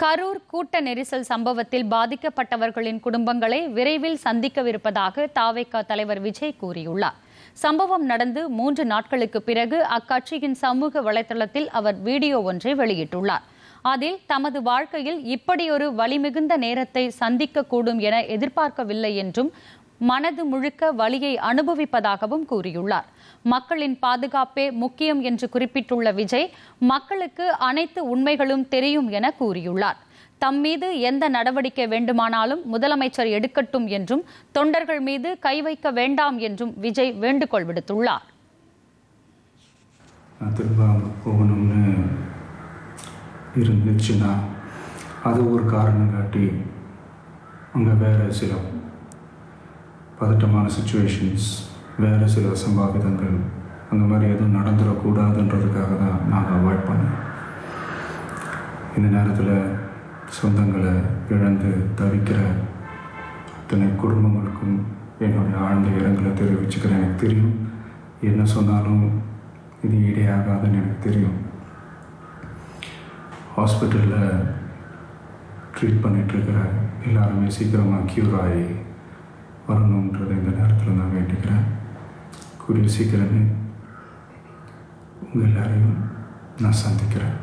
கரூர் கூட்ட நெரிசல் சம்பவத்தில் பாதிக்கப்பட்டவர்களின் குடும்பங்களை விரைவில் சந்திக்கவிருப்பதாக தாவேகா தலைவர் விஜய் கூறியுள்ளார். சம்பவம் நடந்து 3 நாட்களுக்கு பிறகு அக்கட்சியின் சமூக வலைதளத்தில் அவர் வீடியோ ஒன்றை வெளியிட்டுள்ளார். அதில் தமது வாழ்க்கையில் இப்படியொரு வலிமிகுந்த நேரத்தை சந்திக்கக்கூடும் என எதிர்பார்க்கவில்லை என்றும் மனது முழுக்க வலியை அனுபவிப்பதாகவும் கூறியுள்ளார். மக்களின் பாதுகாப்பே முக்கியம் என்று குறிப்பிட்டுள்ள விஜய், மக்களுக்கு அனைத்து உண்மைகளும் தெரியும் என கூறியுள்ளார். தம் மீது எந்த நடவடிக்கை வேண்டுமானாலும் முதலமைச்சர் எடுக்கட்டும் என்றும் தொண்டர்கள் மீது கை வைக்க வேண்டாம் என்றும் விஜய் வேண்டுகோள் விடுத்துள்ளார். இருந்துச்சுன்னா அது ஒரு காரணம் காட்டி அங்கே வேறு சில பதட்டமான சுச்சுவேஷன்ஸ், வேறு சில சம்பாவிதங்கள் அந்த மாதிரி எதுவும் நடந்துடக்கூடாதுன்றதுக்காக தான் நாங்கள் அவாய்ட் பண்ணோம். இந்த நேரத்தில் சொந்தங்களை இழந்து தவிக்கிற அத்தனை குடும்பங்களுக்கும் என்னுடைய ஆழ்ந்த இரங்கலை தெரிவிச்சுக்கிறேன். எனக்கு தெரியும், என்ன சொன்னாலும் இது ஈடேயாகாதுன்னு எனக்கு தெரியும். ஹாஸ்பிட்டலில் ட்ரீட் பண்ணிகிட்ருக்கிற எல்லாருமே சீக்கிரமாக க்யூர் ஆகி வரணுன்றதை இந்த நேரத்தில் நான் வேண்டிக்கிறேன். கூடிய சீக்கிரமே உங்கள் எல்லாரையும் நான் சந்திக்கிறேன்.